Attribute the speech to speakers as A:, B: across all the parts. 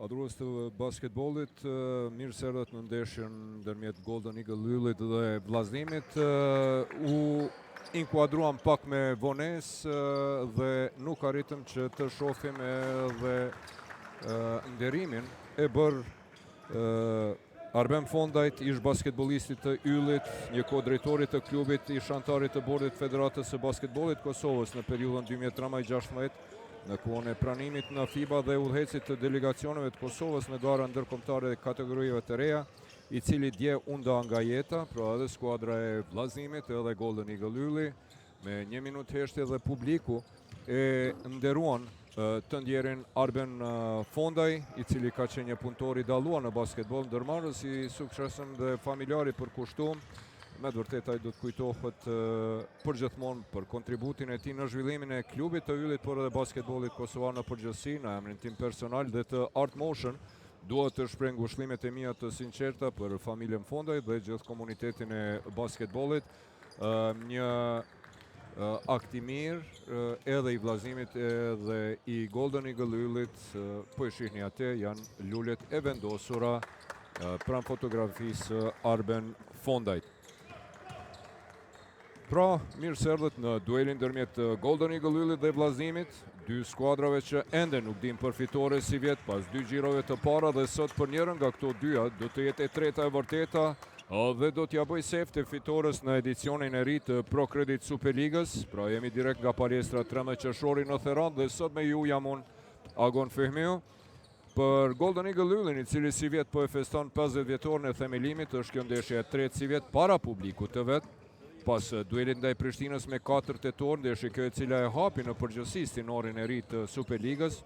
A: Adhurues të basketbollit, mirë se erdhët në ndeshjen ndërmjet Golden Eagle Lyllit dhe Vllaznimit. U inkuadruam pak me vonesë dhe nuk arritëm që të shohim edhe nderimin e bërë Arben Fondajt, ish basketbollistit të Yllit, një kodrejtorit të klubit, ish antarit të bordit Federatës së Basketbollit Kosovës në periudhën 2013-16, në kohën e pranimit në FIBA dhe udhëhecit të delegacioneve të Kosovës në gara ndërkombëtare dhe kategorive të reja, i cili dje u nda nga jeta, pra edhe skuadra e Vllaznimit edhe Golden Eagle Ylli, me 1 minutë heshtje dhe publiku e nderuan të ndjerin Arben Fondaj, i cili ka qenë një punëtor i dalluar në basketbol, ndërmarrës i suksesshëm dhe familjari përkushtuar. Me të vërtetë ai do të kujtohet përgjithmonë për kontributin e tij në zhvillimin e klubit të Yllit, por edhe basketbollit kosovar në përgjithësi. Në emrin tim personal dhe të Art Motion, dua të shpreh ngushëllimet e mia të sinqerta për familjen Fondaj dhe gjithë komunitetin e basketbollit. Një akt i mirë edhe i Vllaznimit edhe i Golden Eagle Yllit, po e shihni atë, janë lulet e vendosura pranë fotografisë Arben Fondajt. Pra, mirë se erdhët në duelin ndërmjet Golden Eagle Yllit dhe Vllaznimit, dy skuadrave që ende nuk din për fitore si vjet pas 2 gjirove të para, dhe sot për njërën nga këto dyja do të jetë e treta e vërteta dhe do t'ja bëj sefte fitores në edicionin e ri të Pro Credit Superligës. Pra jemi direkt nga palestra 13 qershori në Theran dhe sot me ju jam unë Agon Fehmiu. Për Golden Eagle Yllin, i cili si vjet po e feston 50 vjetorën e themelimit, është kjo ndeshje e tretë si vjet para publikut të vet. Pas duelit ndaj Prishtinës me 4 tetor, ndeshje kjo e cila e hapi në përgjithësi stinorin e ri të Superligës,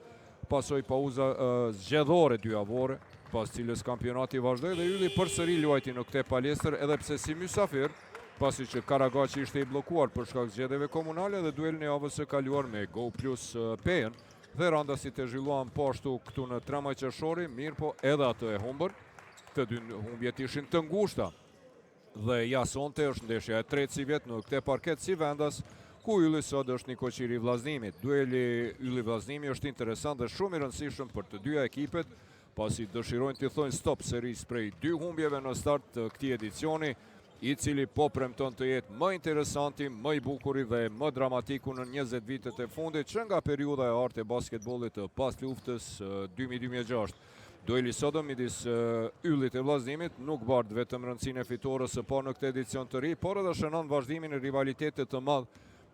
A: pasoi pauza zgjedhore dyjavore, pas cilës kampionati vazhdoi dhe Ylli përsëri luajti në këtë palestër, edhe pse si mysafir, pasi që Karagaçi ishte i bllokuar për shkak zgjedhjeve komunale, dhe duelin e javës së kaluar me Go Plus Pejen Dhe randasit e zhvilluan po ashtu këtu në 13 qershori, mirë po edhe atë e humbën. Të dy humbjet ishin të ngushta. Dhe ja sonte është ndeshja e tretë si vjet në këtë parket si vendas, ku ylli sot është një koqiri i vllazнимit. Dueli ylli vllaznimi është interesant dhe shumë i rëndësishëm për të dyja ekipet, pasi dëshirojnë të thojnë stop seris prej 2 humbjeve në start të këtij edicioni, i cili po premton të jetë më interesanti, më i bukuri dhe më dramatiku në 20 vitet e fundit që nga periudha e artë e basketbollit të pas luftës 2000-2006. Dueli sotëm midis yllit e vllazнимit nuk bardh vetëm rëndësinë e fitores së parë në këtë edicion të ri, por edhe shënon vazhdimin e rivalitetit të madh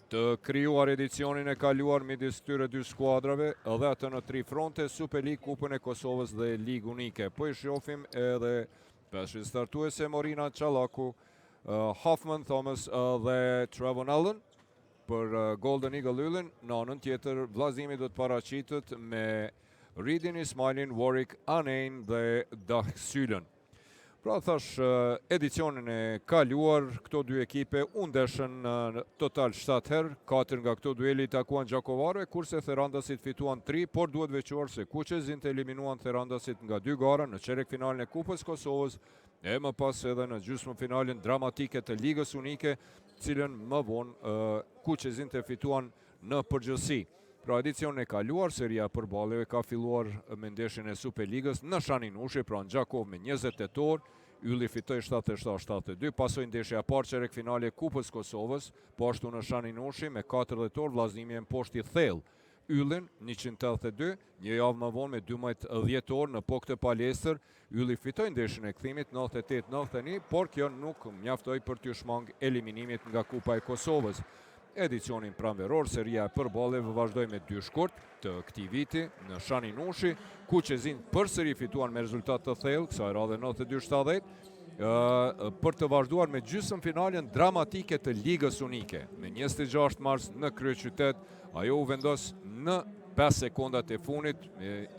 A: të krijuar edicionin e kaluar midis këtyre dy skuadrave, edhe atë në 3 fronte, Super League, Kupën e Kosovës dhe Ligë Unike. Po i shohim edhe peshin startuese Morina Çallaku, Hoffman, Thomas dhe Trevon Allen për Golden Eagle Yllin. Në anën tjetër vllaznimi do të paraqitet me Ridin Ismailin, Warwick Anein dhe Dah Sylen. Pra thash, edicionin e kaluar, këto dy ekipe u ndeshën në total 7 herë, 4 nga këto dueli takuan Gjakovare, kurse Therandasit fituan 3, por duhet veçuar se Kuqezin të eliminuan Therandasit nga 2 gara në çerek finalen e Kupës Kosovës, e më pas edhe në gjysmëfinalen dramatike të Ligës Unike, cilën më vonë Kuqezin të fituan në përgjithësi. Pra edicionin e kaluar, seria përballjeve ka filluar me ndeshjen e Superligës në Shaninushi, pra në Gjakov me 20 tetor, Ylli fitoi 77-72, pasoi ndeshja e parë çerek finale e Kupës Kosovës, po ashtu në Shaninushi me 4 tetor, vllaznimi e mposhti thellë Yllin 182, një javë më vonë me 12 dhjetor në po këtë palestër, Ylli fitoi ndeshjen e kthimit 98-91, por kjo nuk mjaftoi për t'u shmang eliminimit nga Kupa e Kosovës. Edicionin pranveror, seria e përballjeve vazhdoi me 2 shkurt të këtij viti në Shaninushi, Kuqezin përsëri fituan me rezultat të thellë, kësaj radhe 92-70, për të vazhduar me gjysmëfinalen dramatike të Ligës Unike. Me 26 mars në kryeqytet, ajo u vendos në 5 sekondat e fundit,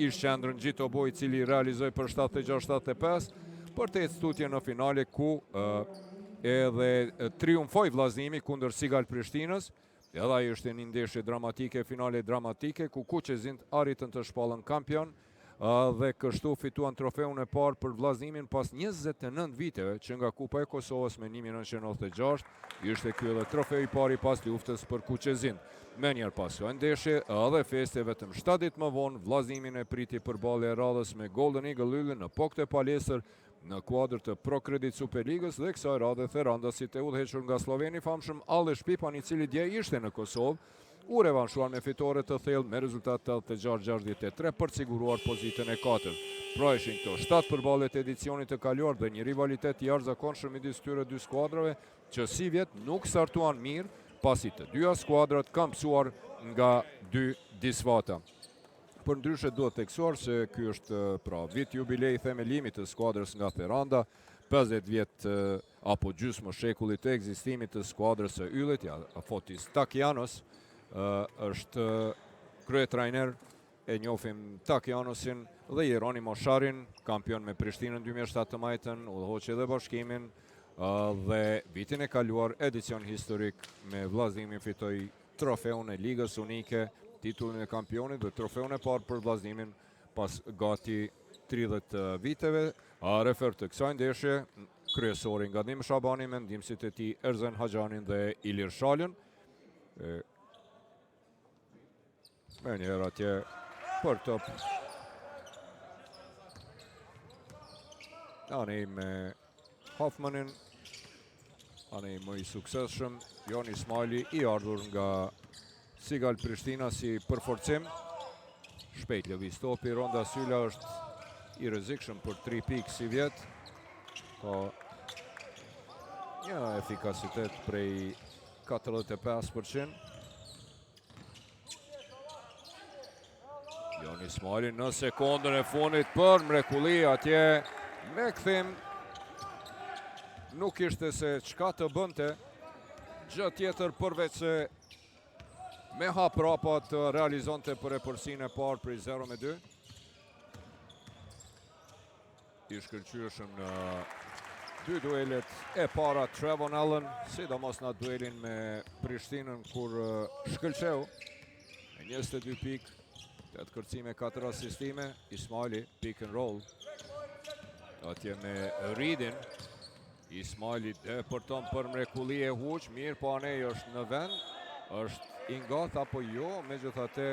A: ish qendrën Gjitoboj, i cili realizoi për 76-75, për të ecë tutje në finale ku edhe triumfoi vllaznimi kundër Sigal Prishtinës, edhe ajo ishte një ndeshje dramatike, finale dramatike, ku Kuqezin arritën të shpallën kampion, dhe kështu fituan trofeun e parë për vllaznimin pas 29 viteve që nga Kupa e Kosovës me 1996, ishte ky edhe trofeu i pari pas luftës për Kuqezin. Me njerë pas kësaj ndeshje, edhe feste vetëm 7 ditë më vonë, vllaznimin e priti përballja e radhës me Golden Eagle Yllin në po këtë palestër në kuadër të Procredit Superligës dhe kësaj radhe Therandasit e udhëhequr nga Sloveni famshëm Aleš Pipan, i cili dje ishte në Kosovë, u revanshuar me fitore të thellë me rezultat 86-63 për të siguruar pozitën e 4. Pra ishin këto 7 përballjet e edicionit të kaluar dhe një rivalitet i jashtëzakonshëm midis këtyre dy skuadrave që si vjet nuk startuan mirë, pasi të dyja skuadrat kanë mësuar nga 2 disfata. Për ndryshe duhet teksuar se ky është pra vit jubilej themelimit të skuadrës nga Theranda, 50 vjet apo gjysmë shekullit të ekzistimit të skuadrës së Yllit. Ja, Fotis Takianos është kryetrajner, e njohim Takianosin, dhe Jeronimo Sharin, kampion me Prishtinën 2007 të majtën, udhëhoqi edhe bashkimin, dhe vitin e kaluar edicion historik me vllaznimin fitoi trofeun e Ligës Unike, titullin e kampionit dhe trofeun e parë për vllaznimin pas gati 30 viteve. Refer të kësaj ndeshje, kryesori nga Dim Shabani me ndihmësit e tij Erzen Haxhanin dhe Ilir Shalën. Me njëherë atje për top. Ani me Hoffmanin, ani më i suksesshëm, Jon Ismaili, i ardhur nga Sigal Prishtina si përforcim. Shpejt lëviz topi, Ronda Syla është i rrezikshëm për 3 pikë si vjet. Ka një efikasitet prej 45%. Jon Ismaili në sekondën e fundit për mrekulli atje me kthim. Nuk ishte se çka të bënte gjë tjetër përveç se me hap rapa të realizonte për epërsinë e parë për 0-2. I shkëlqyeshëm në 2 duelet e para Trevon Allen, sidomos në duelin me Prishtinën kur shkëlqeu me 22 pikë, 8 kërcime, 4 asistime. Ismaili, pick and roll. Atje me Reedin. Ismaili depërton për mrekulli e Huq. Mirë, po Anej është në vend. Është i ngat apo jo, megjithatë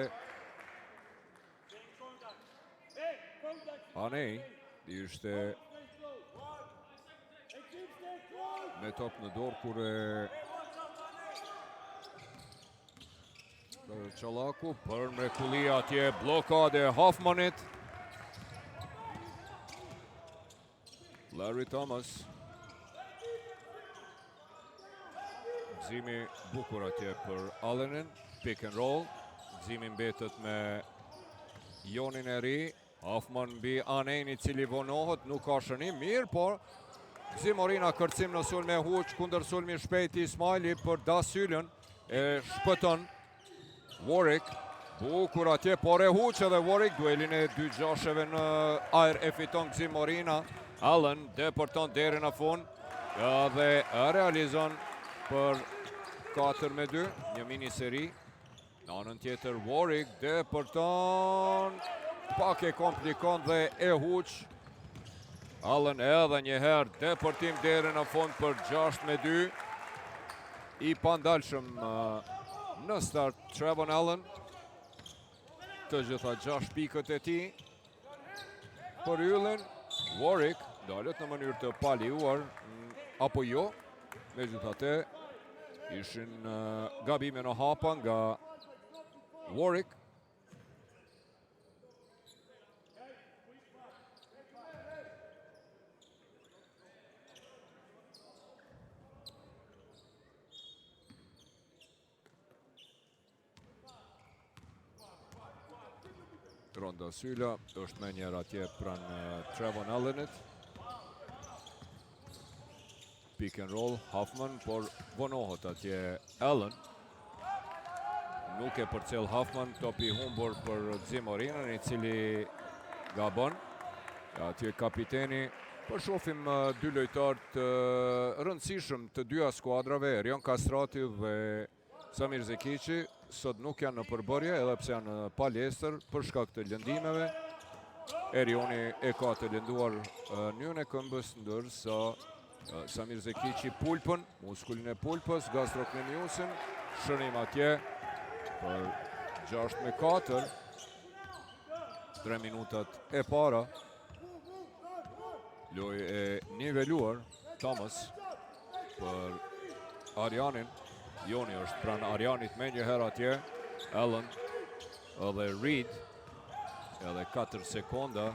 A: Anej ishte me top në dorë kur Çallaku për mrekulli atje blokade Hoffmanit. Larry Thomas. Gëzimi bukur atje për Allenin. Pick and roll. Gëzimi mbetet me Jonin e ri. Hoffman mbi Anejn i cili vonohet, nuk ka shënim mirë, por Zimorina kërcim në sulme Huq, kundër sulmi shpejt Ismaili për Dasyllën, e shpëton Warwick, bukur atje, por e Huq edhe Warwick, duelin e dy gjasheve në ajër e fiton Zimorina. Allen depërton deri në fund dhe realizon për 4-2, një mini seri. Në anën tjetër Warwick depërton, pak e komplikon dhe e Huq. Allen edhe njëherë depërtim deri në fund për 6-2. I pandalshëm në start Trevon Allen. Të gjitha 6 pikët e tij. Për yllin, Warwick dalet në mënyrë të paliuar, apo jo, megjithatë ishin gabime në hapa nga Warwick. Ronda Sylla është me njerë atje pranë Trevon Allenit. Pick and roll, Hoffman, por vonohet atje Allen. Nuk e përcjell Hoffman, topi humbur për Zimorinën, i cili gabon. Atje kapiteni, po shohim dy lojtar të rëndësishëm të dyja skuadrave, Erion Kastrati dhe Samir Zekiqi, sot nuk janë në përbërje, edhe pse janë në palestër për shkak të lëndimeve. Erioni e ka të lënduar njën e këmbës, ndërsa Samir Zekiqi pulpën, muskulin e pulpës, gastrocnemiusin, shërim atje për 6-4. 3 minutat e para. Lojë e niveluar, Thomas për Arjanin. Joni është pranë Arjanit me njëherë atje. Allen edhe Reed. Edhe 4 sekonda.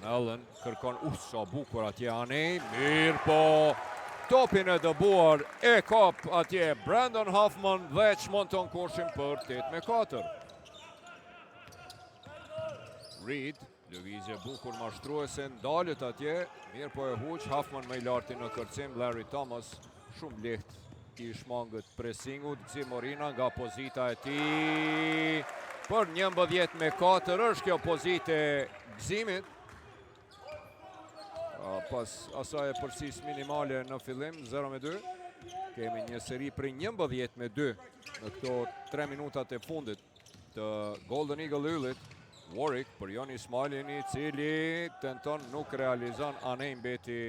A: Allen kërkon sa bukur atje Anej. Mirë po. Topin e dëbuar e kap atje Brandon Hoffman dhe çmonton koshin për 8-4. Reed. Lëvizje bukur mashtruese, ndalet atje. Mirë po e Huq. Hoffman me i larti në kërcim. Larry Thomas shumë lehtë i shmangët presingut. Zimorina nga pozita e tij për 11-4. Është kjo pozitë e Gëzimit. Pas asaj përsis minimale në fillim 0-2. Kemi një seri për 11-2 në këto 3 minutat e fundit të Golden Eagle Yllit. Warwick për Jon Ismailin, i cili tenton, nuk realizon. Anej mbeti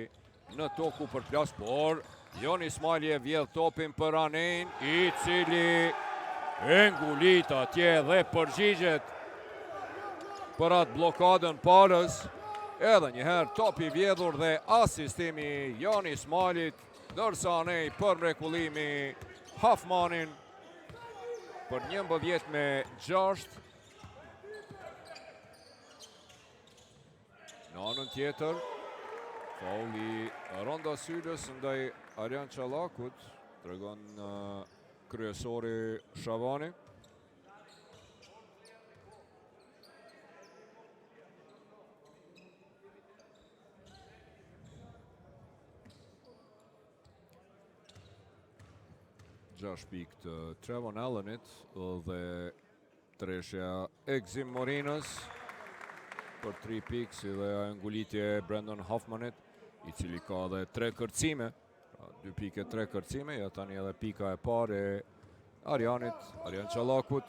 A: në toku për plas, por Jon Ismaili e vjedh topin për Anejn, i cili e ngulit atje dhe përgjigjet për atë blokadën palës. Edhe njëherë topi vjedhur dhe asistimi Jon Ismailit, ndërsa Anej për mrekullimi Hoffmanin për 11-6. Në anën tjetër, fauli Ronda Syllës ndaj Arjan Çallakut, tregon kryesori Shavani. Gjash pikë të Trevon Allenit dhe treshja e Zimorinës për 3 pikë, si dhe ngulitje Brandon Hoffmanit, i cili ka dhe 3 kërcime. 2 pike, 3 kërcime, ja tani edhe pika e parë e Arjanit, Arjan Çallakut.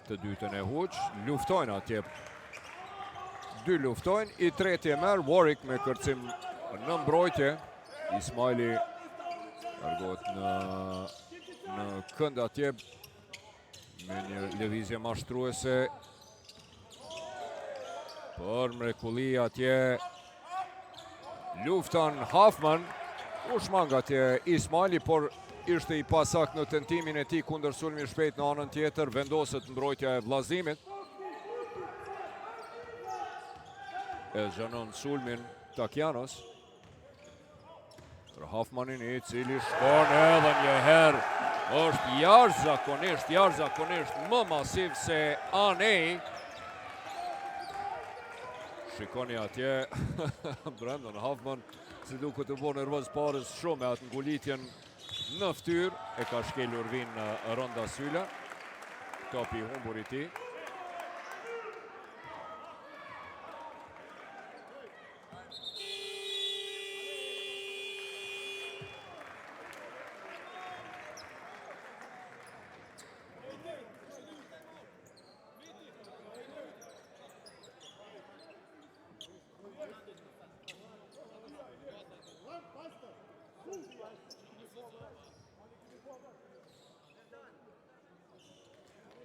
A: të dytën e huq, luftojnë atje. Dy luftojnë, i treti e merë, Warwick me kërcim në mbrojtje. Ismaili largohet në kënd atje me një lëvizje mashtruese. Për mrekulli atje luftan Hoffman, u shmang atje Ismaili, por ishte i pasak në tentimin e tij kundër sulmi shpejt në anën tjetër, vendoset mbrojtja e vllazimit. E zhënon sulmin Takianos për Hoffmanin, i cili shkon edhe një herë, është jashtëzakonisht më masiv se Anei. Shikoni atje Brandon Hoffman si duke të bo nervoz parës shumë me atë ngulitjen në fytyrë, e ka shkelur vin Ronda Syla, topi humbur i tij.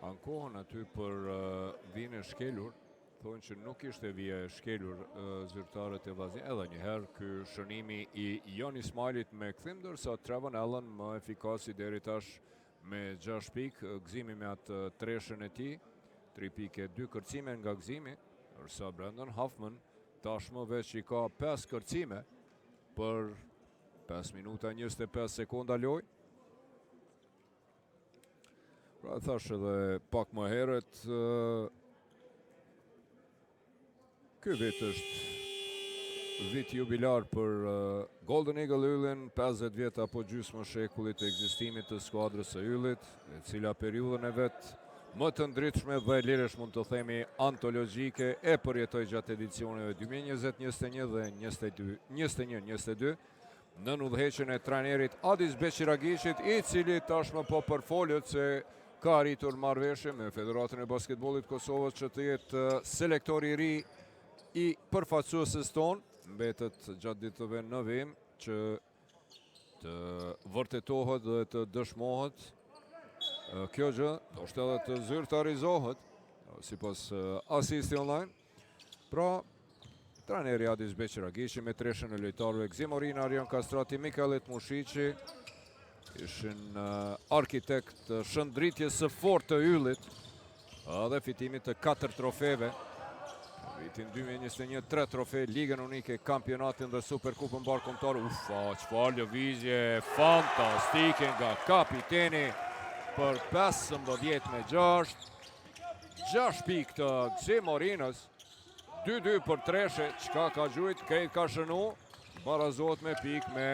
A: Ankohen aty për vijën e shkelur, thonë që nuk ishte vija e shkelur zyrtarët e vllazimit. Edhe një herë ky shënimi i Jon Ismailit me kthim, ndërsa Trevon Allen më efikas deri tash me 6 pikë, gëzimi me atë treshën e tij, 3 pikë, 2 kërcime nga gëzimi, ndërsa Brandon Hoffman tashmë veç i ka 5 kërcime për 5 minuta 25 sekonda lojë. Pra thash edhe pak më herët, ky vit është vit jubilar për Golden Eagle Yllin, 50 vjet apo gjysmë shekullit të ekzistimit të skuadrës së Yllit, e cila periudhën e vet më të ndritshme dhe liresh mund të themi antologjike e përjetoi gjatë edicioneve 2020, 21 dhe 21-22. Në udhëheqjen e trajnerit Adis Beqiragiqit, i cili tashmë po përfolët se ka arritur marrëveshje me Federatën e Basketbollit Kosovës që të jetë selektori i ri i përfaqësuesës tonë. Mbetet gjatë ditëve në vim që të vërtetohet dhe të dëshmohet kjo gjë, ndoshta edhe të zyrtarizohet sipas Asisti Online. Pra, trajneri Adis Beqiragiqi me treshën e lojtarëve Gzim Orina, Arjan Kastrati, Mikaelit Mushiqi ishin arkitekt shëndritjes së fortë të Yllit dhe fitimit të 4 trofeve. Vitin 2021 3 trofe, Ligën Unike, kampionatin dhe Superkupën Barkombëtar. Çfarë lëvizje fantastike nga kapiteni për 15-6. 6 pikë të Gzim Orinës, 2-2 për treshe, çka ka gjujt, krejt ka shënu, barazohet me pikë me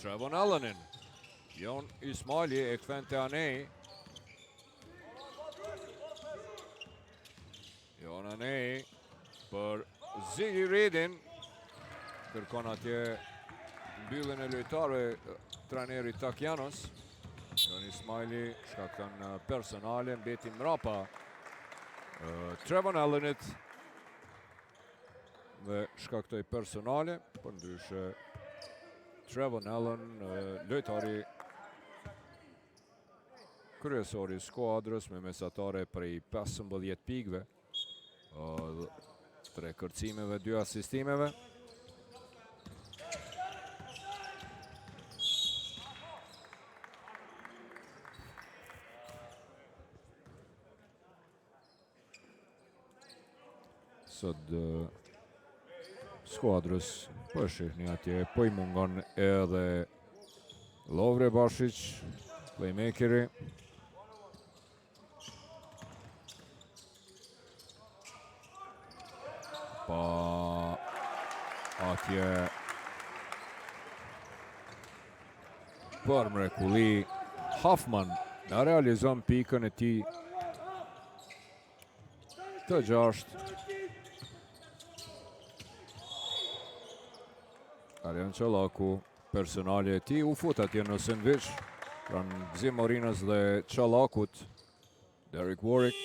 A: Trevon Allenin. Jon Ismaili e kthen te Anei. Jon Anei për Ziggy Redin. Kërkon atje mbylljen e lojtarëve trajneri Takianos. Jon Ismaili shkakton personale, mbeti mrapa Trevon Allenit dhe shkaktoi personale, për ndryshe Trevon Allen, lojtari kryesori i skuadrës me mesatare prej 15 pikëve, 3 kërcimeve, 2 asistimeve. Sot skuadrës po e shihni atje, po i mungon edhe Lovre Bashić, playmakeri. Pa atje për mrekulli Hoffman në realizon pikën e tij të 6. Arjan Çallaku, personale e tij u fut atje në sandwich pranë Gzim Orinës dhe Çallakut. Derek Warwick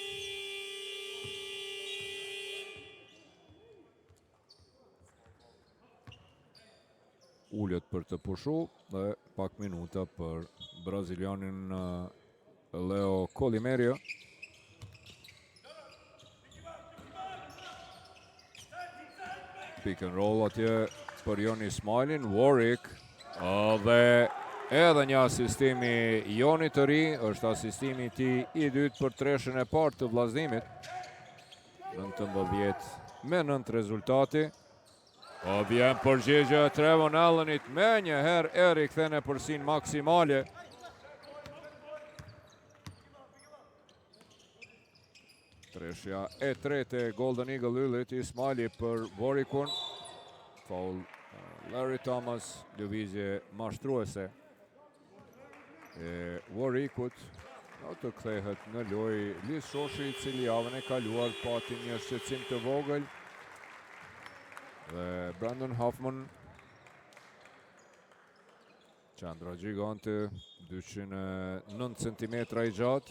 A: ullet për të pushu dhe pak minuta për brazilianin Leo Colimerio. Pick and roll atje për Joni Ismailin, Warwick dhe edhe një asistimi Joni të ri, është asistimi ti i dytë për treshën e partë të vllazënimit. 19-9 rezultati. Vjen përgjigje Trevon Allenit, me njëherë eri kthene përsin maksimale. Treshja e tretë e Golden Eagle Yllit, Ismaili për Warwickun. Foul Larry Thomas, lëvizje mashtruese e Warwickut. Të kthehet në lojë Lis Shoshi, i cili javën e kaluar pati një shqetësim të vogël. Dhe Brandon Hoffman, qendra gjigante, 209 cm i gjatë.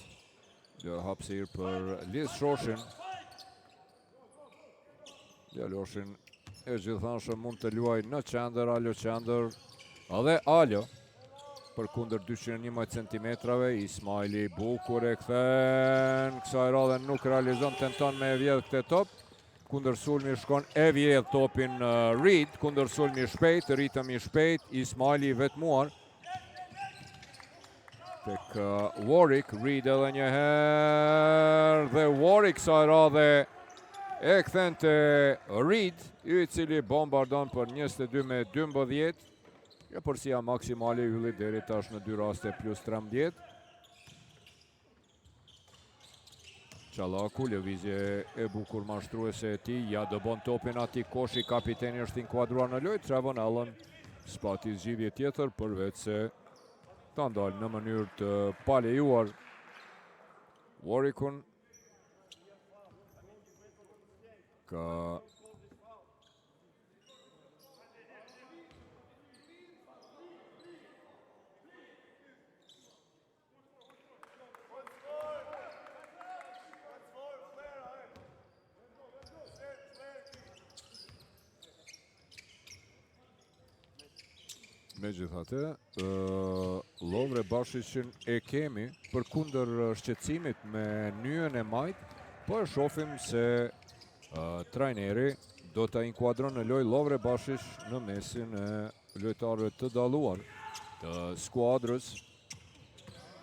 A: Dhe hapësirë për Lis Shoshin. Djaloshin e gjithanshëm mund të luaj në qendër, Alo qendër, edhe Alo për kundër 211 cm. Ismaili bukur e kthen, kësaj radhe nuk realizon, tenton me e vjedh këtë top. Kundër sulmi shkon, e vjedh topin Reed, kundër sulmi shpejt, ritëm i shpejt, Ismaili vetmuar. Tek Warwick, Reed edhe një herë, dhe Warwick kësaj radhe e kthen te Reed, i cili bombardon për 22-12. Ja përsia maksimale Yllit deri tash në 2 raste plus 13. Qallaku, lëvizje e bukur mashtruese e tij, ja dëbon topin ati Koshi, kapiteni është inkuadruar në lojë. Trevon Allen spati zgjidhje tjetër përveç se ta ndalë në mënyrë të palejuar Warwickun. Ka megjithatë, Lovre Bashicin e kemi për kundër shqetësimit me nyën e majt, po e shohim se trajneri do ta inkuadron në lojë Lovre Bashic në mesin e lojtarëve të dalluar të skuadrës.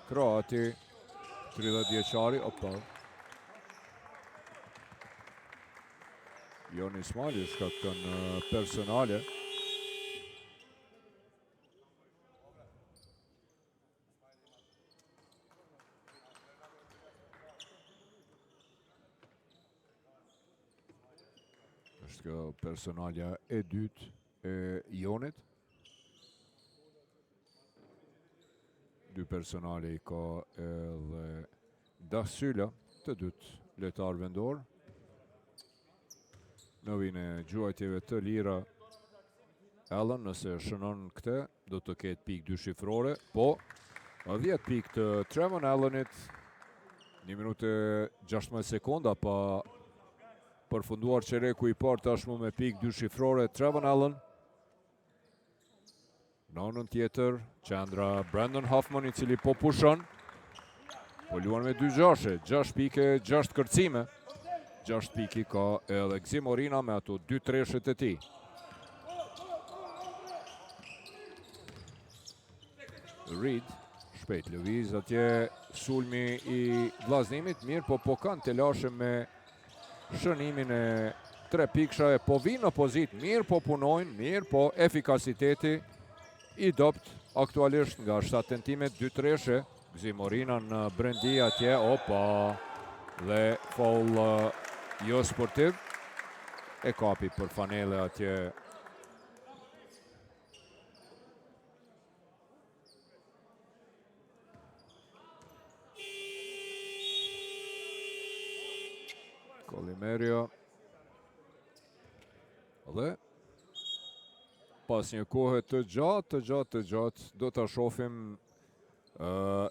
A: Kroati, 30 vjeçari, Joni Ismaili shkakton personale. Kjo personalja e dytë e Jonit. 2 personale i ka edhe Dasyla, të dytë lojtar vendor. Në vijnë gjuajtjeve të lira Allen, nëse shënon këtë, do të ketë pikë 2 shifrore, po 10 pikë të Trevon Allenit, 1 minutë 16 sekonda pa përfunduar çereku i parë tashmë me pikë 2 shifrore. Trevon Allen. Në anën tjetër, qendra Brandon Hoffman, i cili po pushon. Po luan me 2 gjashe, 6 pike, 6 kërcime. 6 piki ka edhe Gzim Orina me ato 2 treshet e tij. Reed, shpejt lëviz atje sulmi i vllazënimit, mirë po kanë të lashe me shënimin e 3 pikshave, po vinë në pozit, mirë po punojnë, mirë po efikasiteti i dopt aktualisht nga 7 tentimet, 2 treshe. Gzim Orina në brendi atje, dhe foul jo sportiv, e kapi për fanele atje. Colimerio. Dhe pas një kohë të gjatë, do të shohim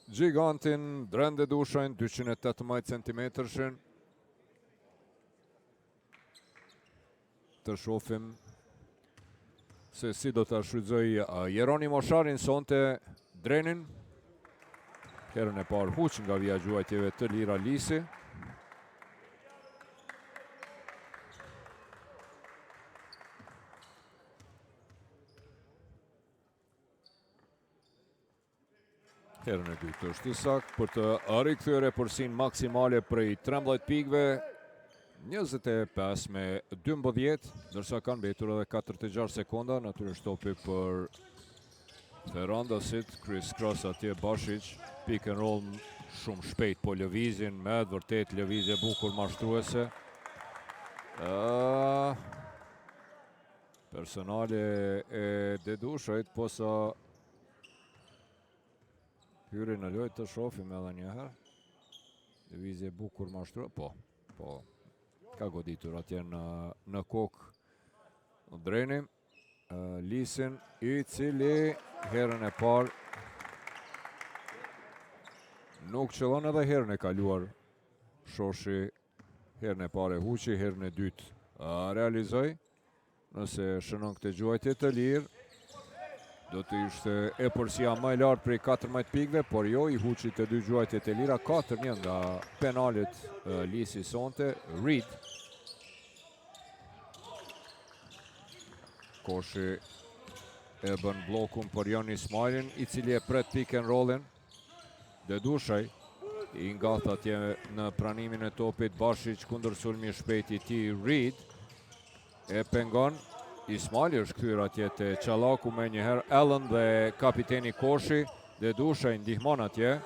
A: gigantin Drende Dushajn, 218 cm. Të shohim se si do të shfrytëzoj Jeroni Mosharin sonte Drenin. Herën e parë huq nga vija gjuajtjeve të lira Lisi. Herën e dytë është Isak për të rikthyer përsinë maksimale prej 13 pikëve. 25 me 12, ndërsa kanë mbetur edhe 46 sekonda. Natyrisht topi për Ferrandasit, Chris Cross atje Bashic, pick and roll shumë shpejt, po lëvizjen me vërtet lëvizje bukur mashtruese. Personale e Dedushajt, posa hyri në lojë të shohim edhe një herë. Lëvizje bukur mashtruese, po. Ka goditur atje në kokë Dreni, Lisin, I cili herën e parë nuk qëllon edhe herën e kaluar. Shoshi herën e parë e huqi, herën e dytë realizoi. Nëse shënon këtë gjuajtje të lirë, do të ishte e përsia më e lartë prej 14 pikëve, por jo, I huqi të dy gjuajtjet e lira, 4-1 nga penalet Lisi sonte. Reed. Koshi e bën blokun për Jon Ismailin, I cili e pret pick and rollin. Dedushaj I ngath atje në pranimin e topit. Bashic kundër sulmi shpejt I tij Reed. E pengon. Ismaili është kthyer atje te Çallaku me njëherë. Allen dhe kapiteni Koshi. Dedushaj ndihmon atje.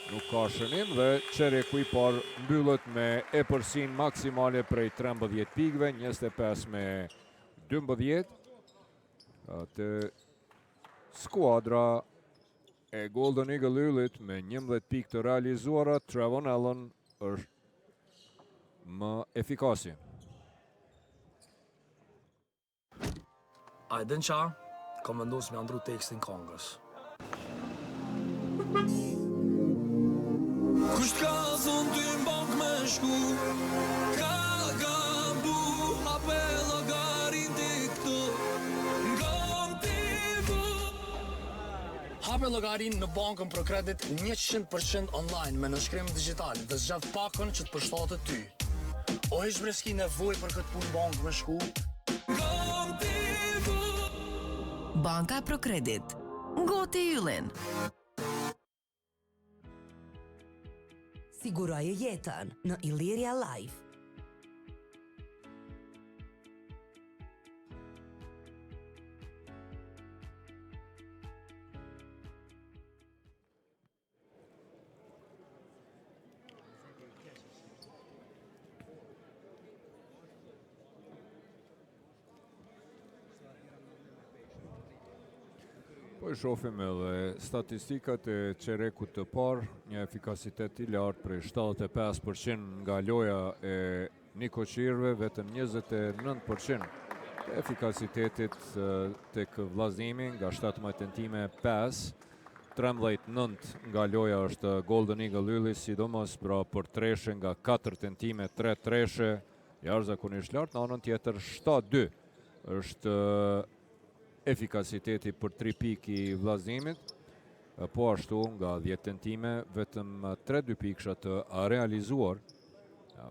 A: Nuk ka shënim dhe çereku I parë mbyllet me epërsinë maksimale prej 13 pikëve, 25 me 12. Atë skuadra e Golden Eagle Ylit me 11 pikë të realizuara, Trevon Allen është më efikasi.
B: Ajdën qa, kam vendosur me ndru tekstin këngës. Kusht ka zonë ty m'bank me shku, ka gabu, hape logarin TikTok, ngam TV. Hape logarin në bankën për kredit 100% online me nënshkrim digital dhe zgjat pakën që të përshtatet ty. O ish breski nevoj për këtë punë bank me shku, ngam TV.
C: Banka Procredit. Ngoti yllin. Siguroje jetën në Illyria Life.
A: Po I shohim edhe statistikat e çerekut të parë, një efikasitet I lartë prej 75% nga loja e Niko Qirve, vetëm 29% të efikasitetit tek vllazënimi nga 17 tentime 5, 13-9 nga loja është Golden Eagle Ylli, sidomos pra për treshe nga 4 tentime 3 treshe, jashtëzakonisht lartë, në anën tjetër 7-2 është efikasiteti për 3 pikë I vllazënimit, po ashtu nga 10 tentime vetëm 3-2 pikësha të realizuar.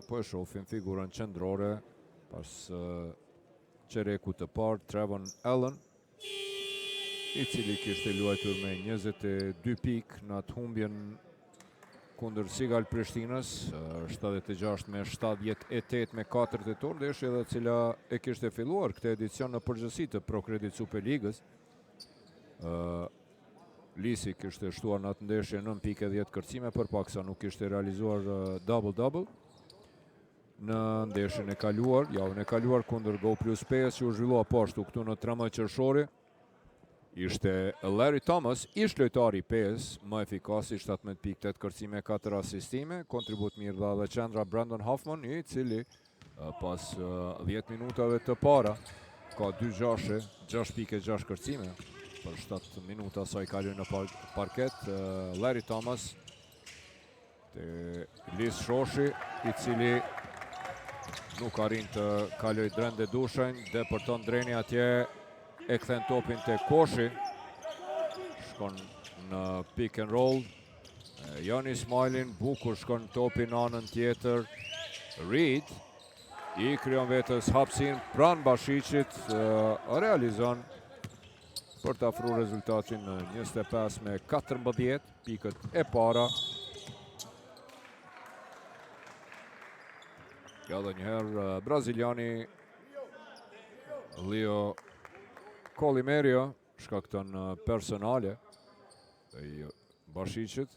A: Po e shohim figurën qendrore pas çerekut të parë, Trevon Allen, I cili kishte luajtur me 22 pikë në atë humbjen kundër Sigal Prishtinës, 76 me 78 me 4 tetor, ndeshje edhe cila e kishte filluar këtë edicion në përgjithësi të Procredit Superligës. Lisi kishte shtuar në atë ndeshje 9 pikë 10 kërcime, përpaksa nuk kishte realizuar double-double. Në ndeshjen e kaluar, javën e kaluar kundër Go Plus 5 që u zhvillua po ashtu këtu në 13 qershori, ishte Larry Thomas, ish lojtari 5, më efikasi, 17 pikë 8 kërcime 4 asistime, kontribut mirë dha dhe qendra Brandon Hoffman, I cili pas 10 minutave të para ka 2 gjashe, 6 pikë 6 kërcime, për 7 minuta sa I kaloi në parket. Larry Thomas te Lis Shoshi, I cili nuk arrin të kaloj Drende Dushën, depërton Dreni atje, e kthen topin te Koshi. Shkon në pick and roll. Jon Ismailin, bukur shkon topi në anën tjetër. Reed i krijon vetës hapësinë pranë Bashiqit, realizon për të afruar rezultatin në 25 me 14, pikët e para. Ja dhe njëherë braziliani Leo Colimerio shkakton personale i Bashiqit.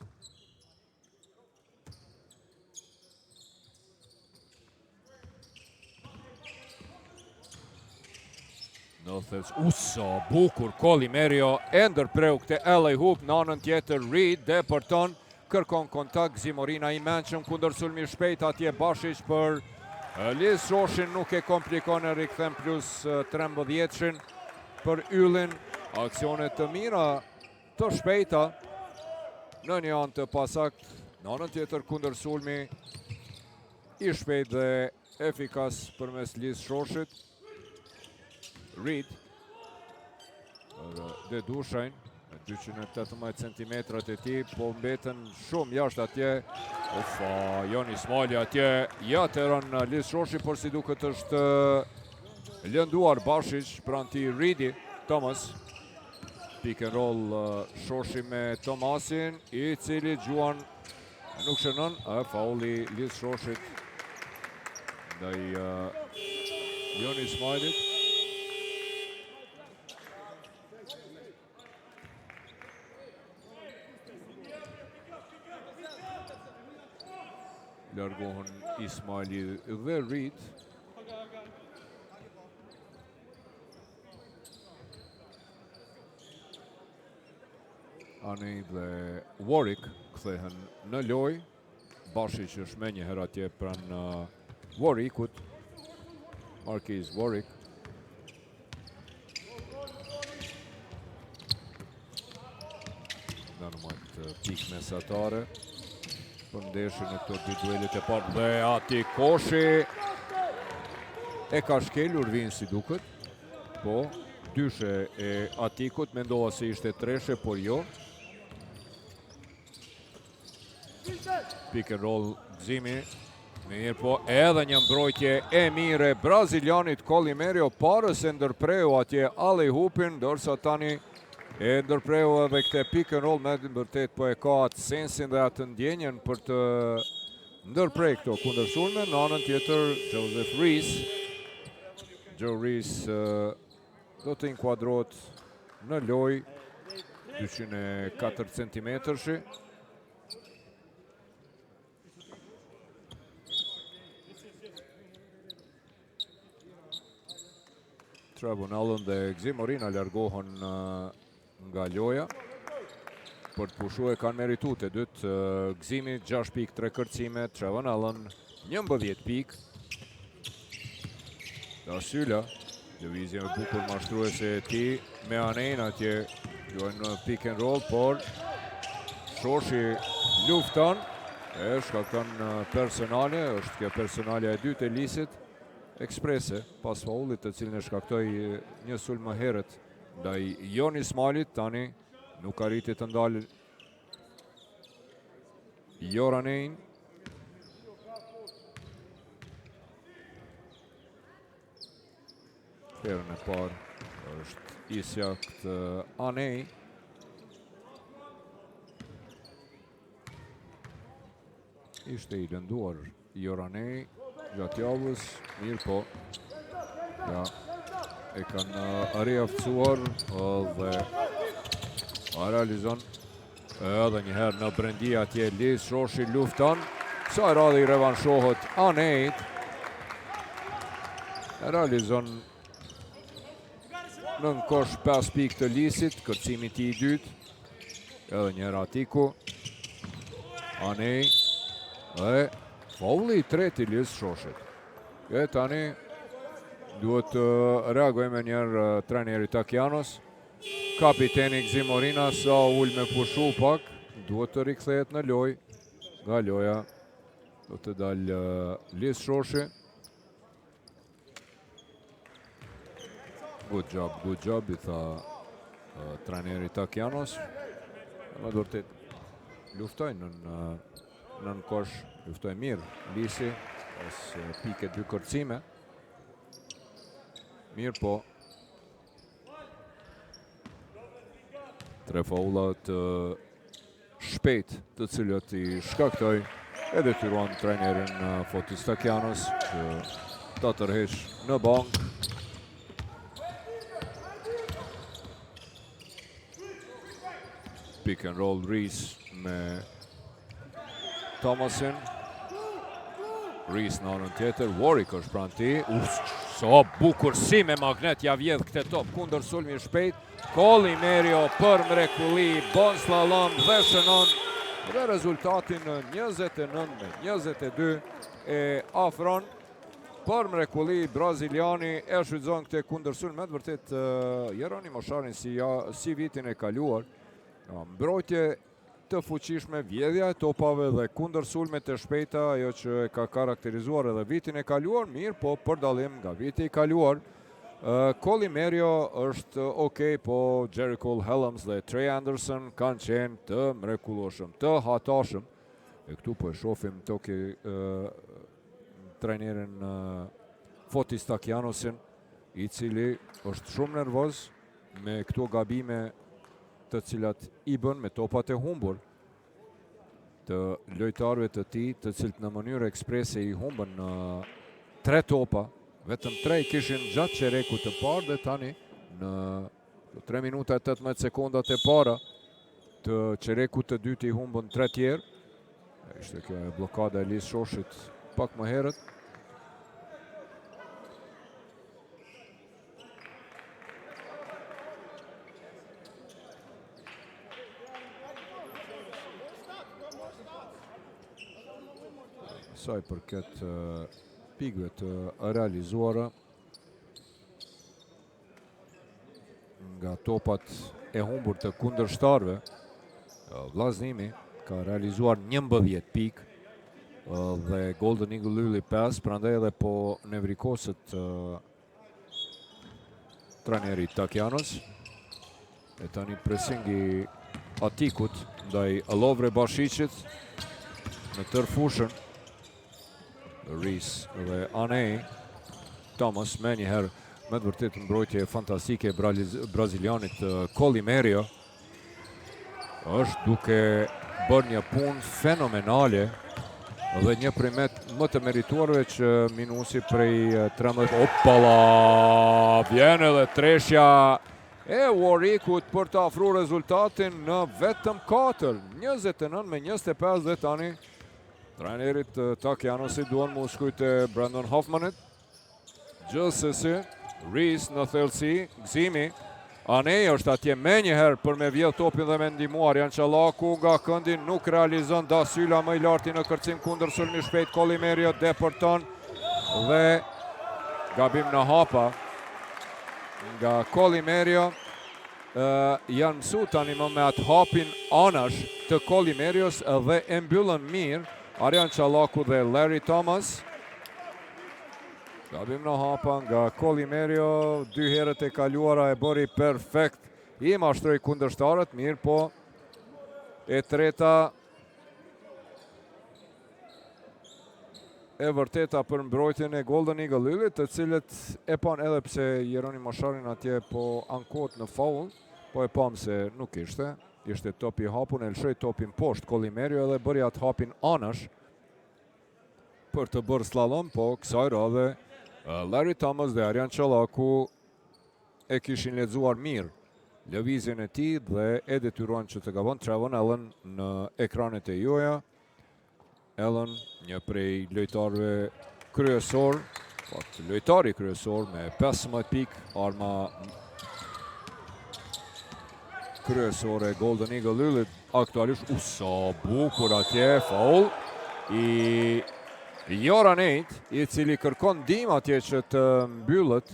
A: Uso, bukur Colimerio, e ndërpreu këte LA Hoop në anën tjetër. Reed depërton, kërkon kontakt, Gzimorina i mençëm kundër sulmi shpejt atje Bashiq për Liz Shoshin, nuk e komplikon, e rikthen plus 13-shin për Yllin. Aksionet të mira të shpejta në një anë të pasakt, në anën tjetër kundër sulmi i shpejt dhe efikas përmes Liz Shoshit. Reed dhe Dushajn, 218 cm e ti, po mbeten shumë jashtë atje. Ufa, Jon Ismaili atje, ja teron Liz Shoshi, por si duket është lënduar Bashiq pranë tij Reedi. Thomas, pick and roll Shoshi me Thomasin, i cili gjuan nuk shënon, fauli Liz Shoshit ndaj Jon Ismailit. Largohen Ismaili dhe Reed. Anej dhe Warwick kthehen në lojë. Bashiq është me njëherë atje pranë Warwickut. Marquis Warwick. Normalt pikë mesatare për ndeshjen e këto dy duelet e parë, dhe ati Koshi e ka shkelur vinë si duket, po dyshe e Atikut, mendova se ishte treshe, por jo. Pick and roll Gzimi, mirë po edhe një mbrojtje e mire brazilianit Colimerio, parës e ndërpreu atje alley hoopin, ndërsa tani e ndërpreu edhe këte pick and roll, me vërtet po e ka atë sensin dhe atë ndjenjen për të ndërprej këto kundër sulme. Në anën tjetër Joseph Rees. Joe Rees do të inkuadrohet në loj, 204 cm-shi. Trevon Allen dhe Gzimorina largohen nga loja për të pushuar, kanë meritu të dytë. Gzimi 6 pikë, 3 kërcime, Trevon Allen 11 pikë. Dasyla, lëvizje me bukur mashtruese e ti me Anen atje, luajnë në pick and roll, por Shoshi lufton, e shkakton personale, është kjo personale e dytë e Lisit eksprese, pas faullit të cilin e shkaktoi një sulm më herët ndaj Jon Ismailit. Tani nuk arriti të ndalë Joranein. Herën e parë është Isjakt Anej. Ishte i lënduar Joranej gjatë javës, mirë po. Ja, e kanë riaftësuar dhe realizon edhe njëherë në brendi atje Liz Shoshi lufton. Sa radhi revanshohet Anejt. Realizon në kosh 5 pikë të Lisit, kërcimi ti i dytë. Edhe njëherë Atiku. Anej dhe faulli i tretë i Liz Shoshit. E tani duhet të reagojme njerë trajneri Takianos. Kapiteni Gzimorina sa ull me pushu pak, duhet të rikthehet në loj. Nga loja do të dalë Liz Shoshi. Good job, I tha trajneri Takianos. Me vërtet luftoj nën kosh, luftoj mirë Lisi, pas pike 2 kërcime. Mirë po. 3 faulla të shpejt të cilët I shkaktoj e detyruan trajnerin Fotis Takianos që ta tërheq në bank. Pick and roll Reese me Thomasin. Reese në anën tjetër, Warwick është pranë tij. So bukur si me magnet ja vjedh këtë top kundër sulmi I shpejt. Colimerio për mrekulli, bon slalom dhe shënon dhe rezultatin 29-22 e afron për mrekulli braziliani e shfrytëzon këtë kundër sulm. Me të vërtet Jeronimo Sharin si vitin e kaluar, mbrojtje të fuqishme, vjedhja e topave dhe kundër sulmet të shpejta, ajo që e ka karakterizuar edhe vitin e kaluar, mirë po për dallim nga viti I kaluar. Colimerio është okej, po Jericho Helms dhe Trey Anderson kanë qenë të mrekulloshëm, të hatashëm. E këtu po e shohim toki trajnerin Fotis Takianosin, I cili është shumë nervoz me këto gabime të cilat I bën me topat e humbur të lojtarëve të tij, të cilët në mënyrë eksprese I humbën 3 topa, vetëm 3 kishin gjatë çerekut të parë dhe tani në 3 minuta e 18 sekondat e para të çerekut të dytë I humbën 3 tjerë. Ishte kjo e blokada e Lis Shoshit pak më herët. Saj përket pikëve të realizuara nga topat e humbur të kundërshtarëve, vllazënimi ka realizuar 11 pikë dhe Golden Eagle Lulli 5, prandaj edhe po nevrikoset trajneri Takianos. E tani presingi Atikut ndaj Lovre Bashicit në tërë fushën. Reese dhe Anei. Thomas me njëherë me të vërtet mbrojtje fantastike brazilianit Colimerio. Është duke bërë një punë fenomenale dhe një prej më të merituarve që minusi prej 13. Opala! Vjen edhe treshja e Warwickut për të afruar rezultatin në vetëm 4. 29-25 dhe tani trajnerit Takianosi duan mu shkujt e Brandon Hoffmanit. Gjithsesi, Reese në thellësi, gëzimi. Anei është atje me njëherë për me vjedh topin dhe me ndihmuar. Jançallaku nga këndi nuk realizon dasyla më I larti në kërcim kundër sulmi shpejt. Colimerio depërton dhe gabim në hapa nga Colimerio. Janë mësu tani më me atë hapin anash të Colimerios dhe e mbyllën mirë Arjan Çallaku dhe Larry Thomas. Gabim në hapa nga Colimerio, 2 herët e kaluara e bëri perfekt. I mashtroi kundërshtarët, mirë po e treta e vërteta për mbrojtjen e Golden Eagle Lullit, të cilët e pan edhe pse Jeronimo Sharin atje po ankohet në faul, po e pam se nuk ishte. Ishte topi hapun, e lëshoi topin poshtë Colimerio edhe bëri atë hapin anash për të bërë slalom, po kësaj radhe Larry Thomas dhe Arjan Çallaku e kishin lexuar mirë lëvizjen e tij dhe e detyruan që të gabon Trevon Allen në ekranet e juaja. Allen, një prej lojtarëve kryesor, lojtari kryesor me 15 pikë, arma kryesore Golden Eagle Lullit aktualisht. Sa bukur atje, faul I Joraneit, I cili kërkon ndihmë atje që të mbyllët.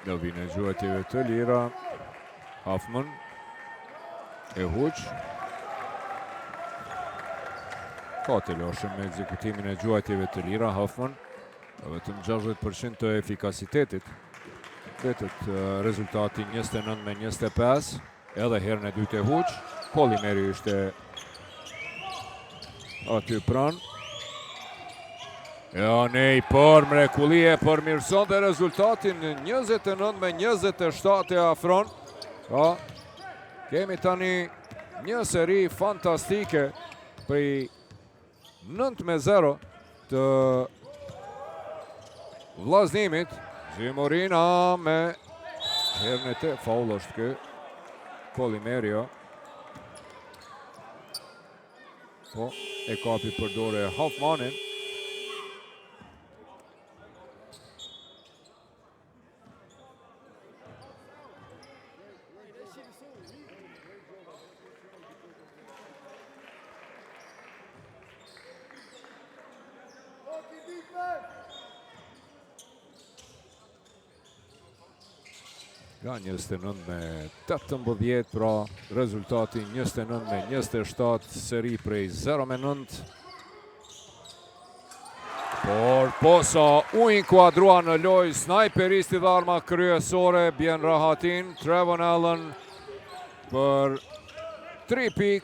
A: Në vijnë e gjuajtjeve të lira. Hoffman. E Huq. Ka të lashëm me ekzekutimin e gjuajtjeve të lira. Hoffman. Vetëm 60% të efikasitetit. Vetët rezultati 29-25. Edhe herën e dytë e Huq. Polimeri ishte aty pranë. Ja, nej, për mrekullie, përmirëson dhe rezultatin 29-27 e afron. Ja, kemi tani një seri fantastike për 9-0 të vllaznimit. Zimorina me herën e te, faul është kë. Polimerio. Po, e kapi për dore Hoffmanin. Nga 29-18, pra rezultati 29-27, seri prej 0-9. Por posa u inkuadrua në loj, snajperisti dhe arma kryesore, bjen rahatin, Trevon Allen për 3 pik.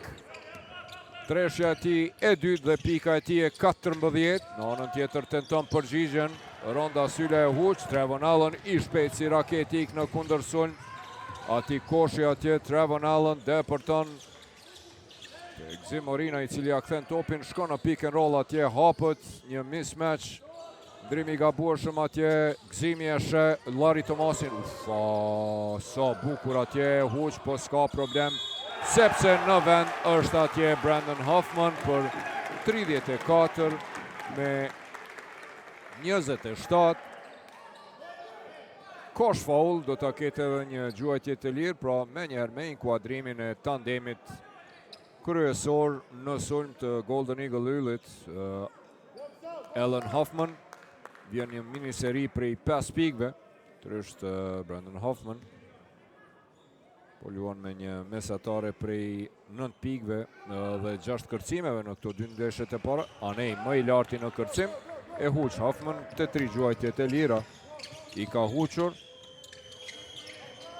A: Treshja ti e 2 dhe pika e ti e 14. Në anën tjetër tenton përgjigjen. Ronda Syla e Huq, Trevon Allen i shpejt si raketik në kundërsulm. Ati koshi atje, Trevon Allen depërton Zimorina i cili ja kthen topin, shkon në pick and roll atje, hapët një mismatch. Ndrimi gabueshëm atje, gëzimi e shë Larry Thomasin. Ufa, sa bukur atje, Huq, po s'ka problem. Sepse në vend është atje Brandon Hoffman për 34 me 27. Kosh faul, do të ketë edhe një gjuajtje të lirë, pra me njerë me inkuadrimin e tandemit kryesor në sulm të Golden Eagle Lullit. Allen Hoffman, vjen një miniseri prej 5 pikve, tërështë Brandon Hoffman. Po luan me një mesatare prej 9 pikve dhe 6 kërcimeve në këto 2 ndeshjet e para. Anej më i larti në kërcim. E Huq, Hoffman të 3 gjuajtjet e lira. I ka huqur.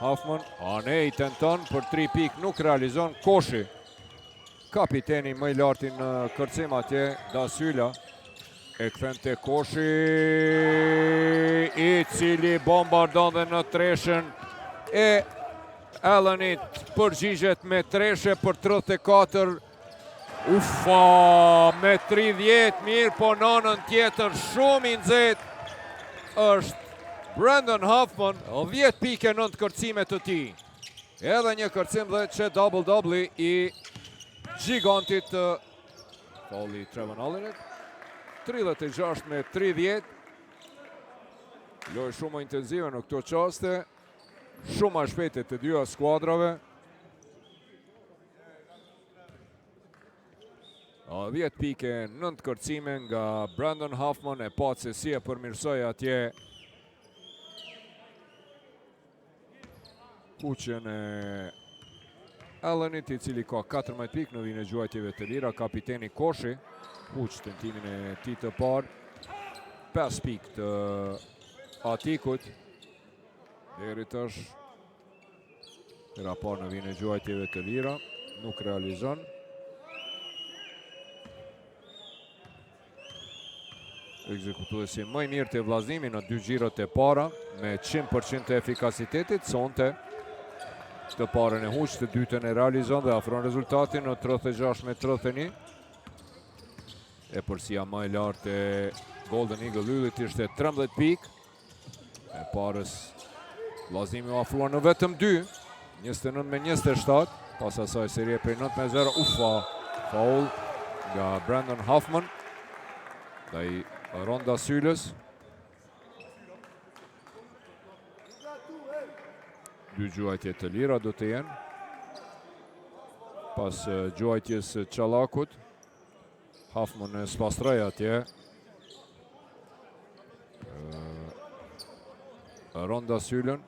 A: Hoffman, anej tenton për 3 pik, nuk realizon. Koshi, kapiteni më i larti në kërcim atje, Da Syla. E kthen te Koshi, i cili bombardon dhe në treshën e Allenit përgjigjet me treshe për 34. Ufa, me 30, mirë po në anën tjetër, shumë i nxehtë është Brandon Hoffman, 10 pike 9 kërcime të tij. Edhe një kërcim dhe që double-double i gigantit fauli Trevon Allenit. 36 me 30. Lojë shumë intensive në këto qaste. Shumë a shpejte të dyja skuadrave. 10 pike, 9 kërcime nga Brandon Hoffman, e pa se si e përmirësoj atje kuqen e Allenit, i cili ka 14 pik në vijnë e gjuajtjeve të lira. Kapiteni Koshi, Huq tentimin e tij të parë. 5 pik të Atikut. Deri tash era parë në vijnë e gjuajtjeve të lira, nuk realizon. Ekzekutuesi më i mirë të vllaznimi në 2 xhirot e para me 100% të efikasitetit. Sonte të parën e Huq, të dytën e realizon dhe afron rezultatin në 36 me 31. E përsia më e lartë e Golden Eagle Lullit ishte 13 pik. E parës vllaznimi u afruar në vetëm 2, 29 me 27. Pas asaj serie prej 9-0. Ufa, faul nga Brandon Hoffman ndaj Ronda Sylës. 2 gjuajtje të lira do të jenë. Pas gjuajtjes Çalakut, Hoffman e spastroj atje. Ronda Sylën.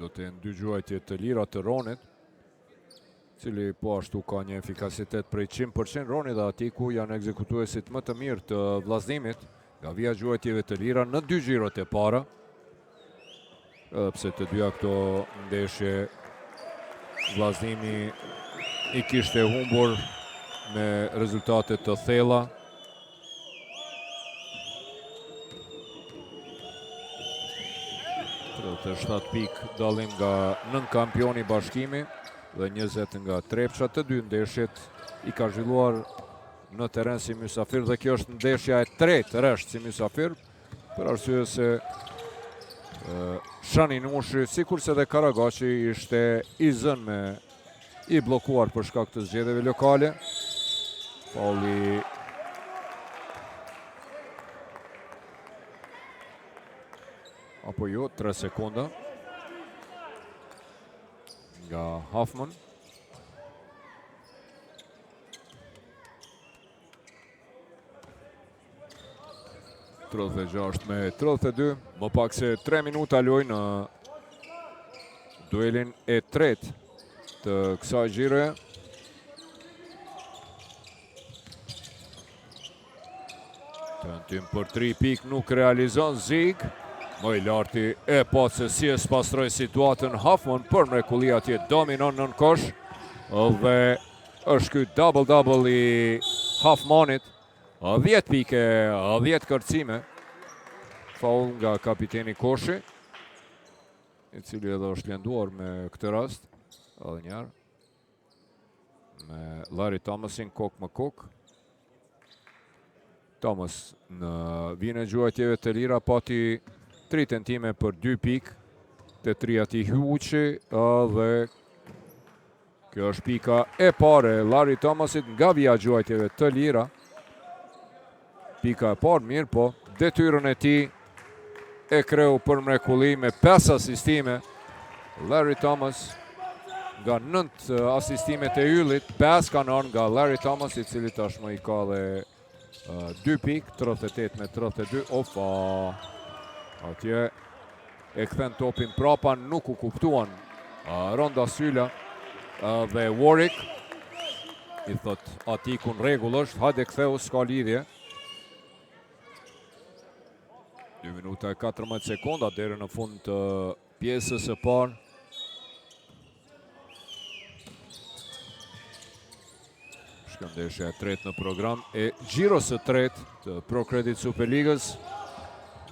A: Do të jenë 2 gjuajtje të lira të Ronit, cili po ashtu ka një efikasitet prej 100%. Roni dhe Atiku janë ekzekutuesit më të mirë të vllazimit nga vija gjuajtjeve të lira në 2 xhirot e para. Edhe pse të dyja këto ndeshje vllazimi i kishte humbur me rezultate të thella. Të 7 pikë dallim nga 9 kampioni Bashkimi dhe 20 nga Trepça. Të dy ndeshjet i ka zhvilluar në teren si mysafir dhe kjo është ndeshja e tretë rresht si mysafir, për arsye se Shani Nushi, sikurse dhe Karagaçi, ishte i zënë i bllokuar për shkak të zgjedhjeve lokale. Fauli apo jo, 3 sekonda nga Hoffman. (36 me 32), më pak se 3 minuta loj në duelin e tretë të kësaj xhiroje. Tentim për 3 pikë nuk realizon Zig. Më i larti e pa se si e spastroi situatën Hoffman, për mrekulli atje dominon nën kosh dhe është ky double i Hoffmanit. 10 pike, 10 kërcime. Faul nga kapiteni Koshi, i cili edhe është lënduar me këtë rast. Edhe njerë me Larry Thomasin kok më kok. Thomas në vijën e gjuajtjeve të lira pati 3 tentime për 2 pikë, të 3 ati Huçi, dhe kjo është pika e pare Larry Thomasit nga vija gjuajtjeve të lira. Pika e parë, mirë po, detyrën e tij e kreu për mrekulli me 5 asistime. Larry Thomas nga 9 asistimet e yllit, 5 kanë ardhur nga Larry Thomas, i cili tashmë i ka dhe 2 pikë, 38 me 32. Ofa, atje e kthen topin prapa, nuk u kuptuan Ronda Syla dhe Warwick i thot Atikun rregull është, hajde ktheu, s'ka lidhje. 2 minuta e 14 sekonda deri në fund të pjesës së parë. Shkëndeshja e tretë në program e xhiros së tretë të ProCredit Superligës.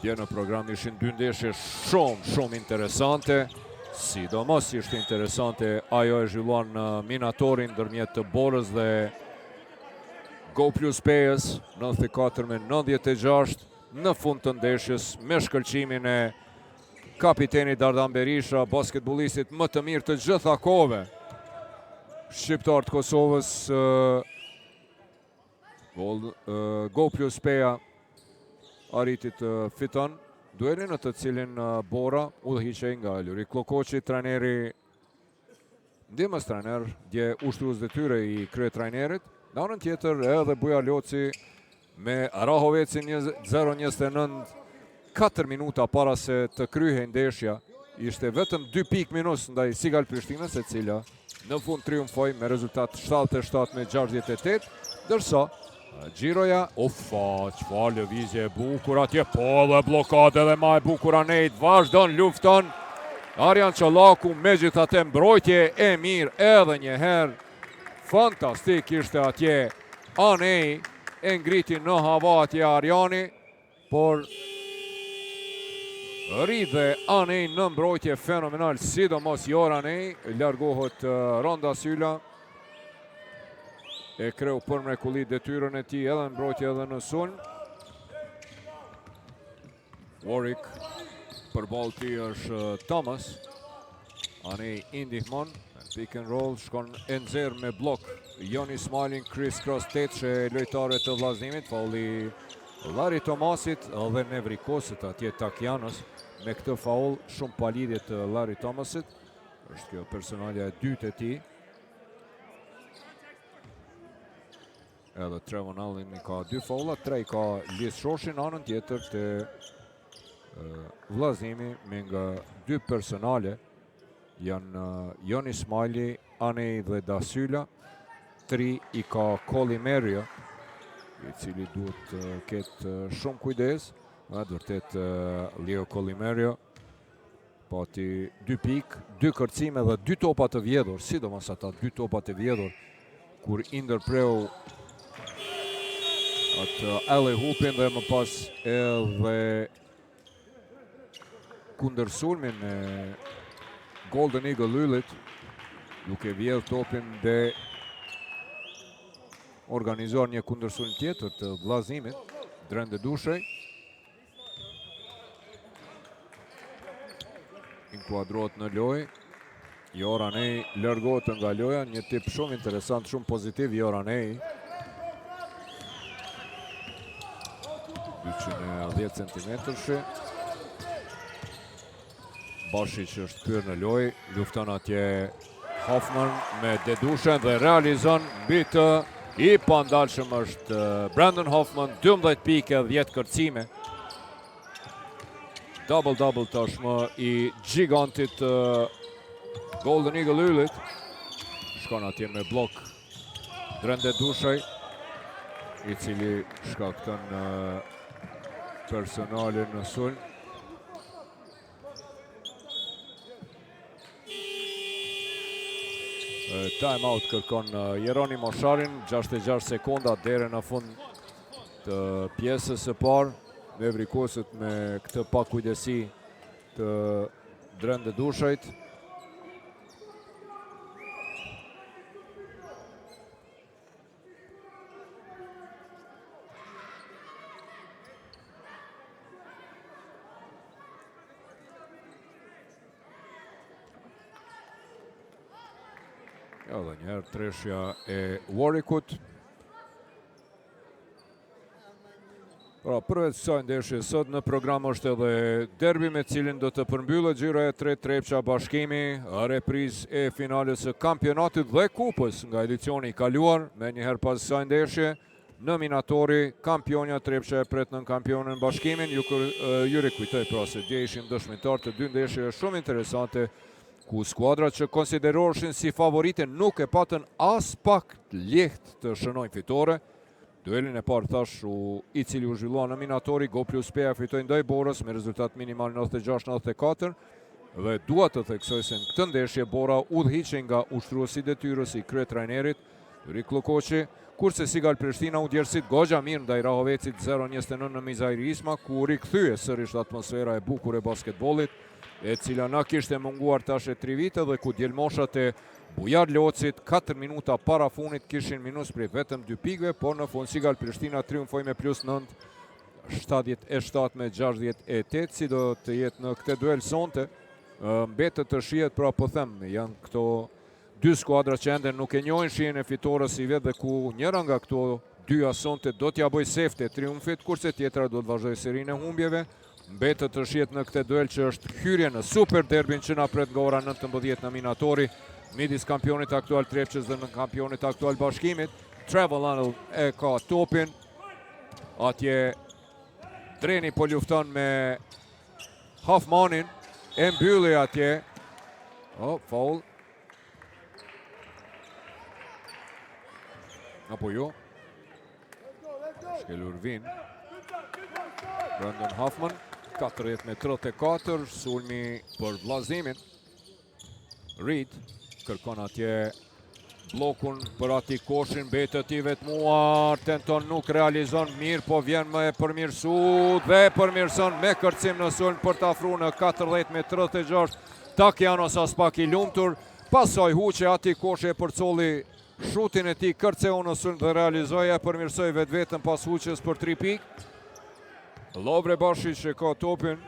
A: Dje në program ishin 2 ndeshje shumë interesante. Sidomos ishte interesante ajo e zhvilluar në Minatorin ndërmjet të Borës dhe Go Plus Pejës, 94 me 96 në fund të ndeshjes, me shkëlqimin e kapitenit Dardan Berisha, basketbollistit më të mirë të gjitha kohëve shqiptar të Kosovës. Go Plus Peja arriti të fiton duelin, në të cilin Bora udhëhiqej nga Luri Klokoçi, trajneri, ndihmës trajner, dje ushtrues detyre i kryetrajnerit. Në anën tjetër edhe Buja Loci me Rahovecin 0-29, 4 minuta para se të kryhej ndeshja. Ishte vetëm 2 pikë minus ndaj Sigal Prishtinës, e cila në fund triumfoi me rezultat 77 me 68, dërsa xhiroja, ofa, çfarë lëvizje e bukur atje, po dhe blokade dhe ma e bukur Anejt, vazhdon lufton Arjan Çollaku, megjithatë mbrojtje e mirë edhe një herë, fantastik ishte atje Anej, e ngriti në hava atje Arjani, por rridhe Anej në mbrojtje fenomenal, sidomos Jor Anej, largohet Ronda Syla, e kreu për mrekulli detyrën e tij edhe në mbrojtje edhe në sulm. Warwick, për ball ti është Thomas. Anej i ndihmon, pick and roll, shkon e nxerr me blok Joni Smalling, Chris Cross Tetshë, lojtarëve të vllazimit, faulli Larry Thomasit edhe Nevrikosit atje Takjanës. Me këtë faull shumë palidhje të Larry Thomasit. Është kjo personalja e dytë e tij. Edhe Trevon Allen i ka 2 faulla, 3 ka Lis Shoshi, në anën tjetër të vllazimi me nga 2 personale janë Jon Ismaili, Anej dhe Dasyla. 3 i ka Kolimerio, i cili duhet të ketë shumë kujdes. Vërtet Leo Kolimerio pati 2 pikë, 2 kërcime dhe 2 topa të vjedhur, sidomos ata 2 topa të vjedhur kur i ndërpreu atë alley-oopin dhe më pas edhe kundërsulmin e Golden Eagle Lullit, duke vjedh topin dhe organizuar një kundërsulm tjetër të vllazimit, Drende Dushej. Inkuadrohet në lojë. Joranej largohet nga loja, një tip shumë interesant, shumë pozitiv Joranej. 210 cm. Bashic është kthyer në lojë, lufton atje Hoffman me Dedushen dhe realizon mbi të i pandalshëm është Brandon Hoffman, 12 pikë, 10 kërcime. Double tashmë i gigantit Golden Eagle Lullit. Shkon atje me blok Drende Dushej, i cili shkakton personale në sulm. Time out kërkon Jeronimo Sharin, 66 sekonda deri në fund të pjesës së parë. Ne vrikoset me këtë pakujdesi të Drende Dushejt. Ja, dhe njëherë treshja e Warwickut. Pra, përveç kësaj ndeshje sot në program është edhe derbi me cilin do të përmbyllet gjyra e tretë Trepça Bashkimi, reprizë e finales së kampionatit dhe kupës nga edicioni i kaluar. Me njëherë pas kësaj ndeshje, nominatori kampionja Trepça e pret në kampionën Bashkimin. Ju rikujtoj pra se dje ishim dëshmitar të 2 ndeshje shumë interesante, ku skuadrat që konsideroheshin si favorite nuk e patën as pak lehtë të shënojnë fitore. Duelin e parë thash i cili u zhvillua nominatori, Go plus Peja fitoi ndaj Borës me rezultat minimal 96-94 dhe dua të theksoj se në këtë ndeshje Bora udhhiqej nga ushtruesi detyrës i kryetrajnerit Yuri Klokoçi, kurse Sigal Prishtina u djersit goxha mirë ndaj Rahovecit 0-29 në Mizajri Isma, ku rikthye sërish atmosfera e bukur e basketbollit, e cila na kishte munguar tash e 3 vite dhe ku djelmoshat e Bujar Locit 4 minuta para funit kishin minus prej vetëm 2 pikëve, por në fund Sigal Prishtina triumfoi me +9, 77 me 68, si do të jetë në këtë duel sonte. Mbetet të shihet, pra po them, janë këto 2 skuadra që ende nuk e njohin shihen e fitores i vet dhe ku njëra nga këto 2 sonte do t'ja bëj sefte triumfit, kurse tjetra do të vazhdojë serinë e humbjeve. Mbetet të shihet në këtë duel që është hyrje në super derbin që na pret nga ora 19 nominatori midis kampionit aktual Trepçës dhe në kampionit aktual Bashkimit. Travel Anel e ka topin. Atje Dreni po lufton me Hoffmanin, e mbylli atje. Foul. Apo jo. Shkelur vin. Brandon Hoffman, 40 me 34, sulmi për vllazimin. Reed kërkon atje blokun për ati koshin, mbetet i vetmuar, tenton nuk realizon mirë, po vjen me përmirësu dhe përmirëson me kërcim në sulm për të afruar në 40 me 36. Takianos as pak i lumtur, pasoj huqe ati koshe e përcolli shutin e tij, kërceu në sulm dhe realizoi, e përmirësoi vetëm pas huqes për 3 pikë. Lovre Bashic e ka topin.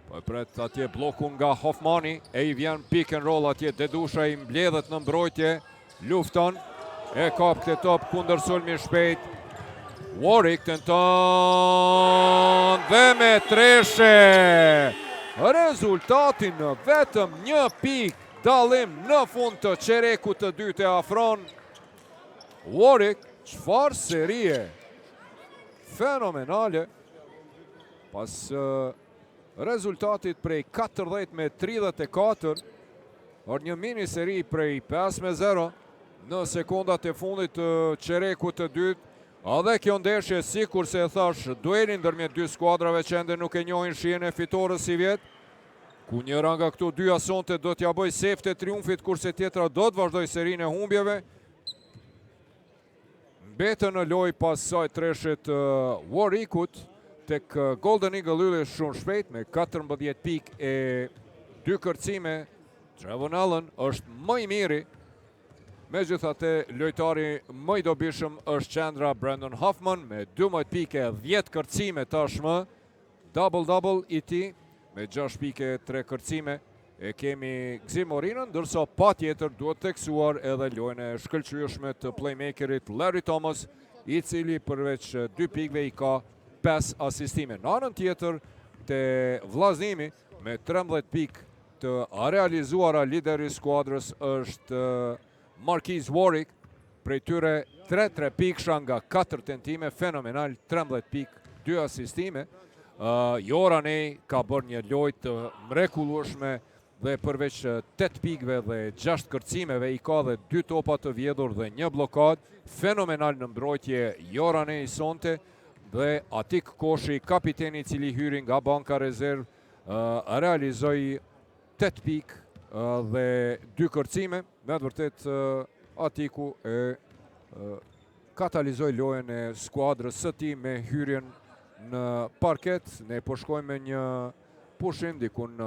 A: Po e pret atje blokun nga Hoffmani, e i vjen pick and roll atje, Dedusha i mbledhet në mbrojtje, lufton, e kap këtë top kundër sulmi shpejt. Warwick tenton dhe me treshe. Rezultatin në vetëm 1 pikë dallim në fund të çerekut të dytë e afron. Warwick, çfarë serie fenomenale. Pas rezultatit prej 40 me 34, Or një mini seri prej 5-0 në sekondat e fundit të çerekut të dytë. Edhe kjo ndeshje, sikur se e thash, dueli ndërmjet dy skuadrave që ende nuk e njohin shihen e fitores si vjet. Ku njëra nga këtu dy asonte do t'ja bëj sefte triumfit, kurse tjetra do të vazhdoj serinë e humbjeve. Mbetën në loj pas saj treshit Warwickut tek Golden Eagle Ylli shumë shpejt me 14 pikë e 2 kërcime. Trevon Allen është më i miri. Megjithatë, lojtari më i dobishëm është qendra Brandon Hoffman me 12 pikë e 10 kërcime tashmë. Double i tij me 6 pikë e 3 kërcime. E kemi Gzim Morinën, ndërsa pa tjetër duhet teksuar edhe lojën e shkëlqyeshme të playmakerit Larry Thomas, i cili përveç 2 pikëve i ka 5 asistime. Në anën tjetër te vllazënimi me 13 pikë të realizuara, lideri i skuadrës është Marquise Warwick, prej tyre 3 pikësha nga 4 tentime, fenomenal, 13 pikë, 2 asistime. Joranej ka bërë një lojë të mrekullueshme dhe përveç 8 pikëve dhe 6 kërcimeve i ka dhe 2 topa të vjedhur dhe 1 blokad. Fenomenal në mbrojtje Joranej sonte, dhe Atik Koshi, kapiteni i cili hyri nga banka rezerv, realizoi 8 pikë dhe 2 kërcime. Me të vërtet Atiku e katalizoi lojën e skuadrës së tij me hyrjen në parket. Ne po shkojmë me një pushim dikun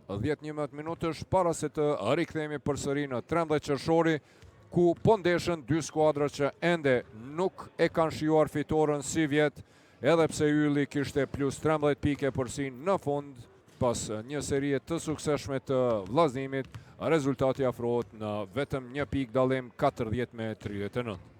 A: 10-11 minutësh para se të rikthehemi përsëri në 13 qershori, ku po ndeshen dy skuadra që ende nuk e kanë shijuar fitoren si vjet, edhe pse Ylli kishte plus 13 pikë përsi në fund pas një serie të suksesshme të vllazënimit. Rezultati afrohet në vetëm 1 pikë dallim, 40-39.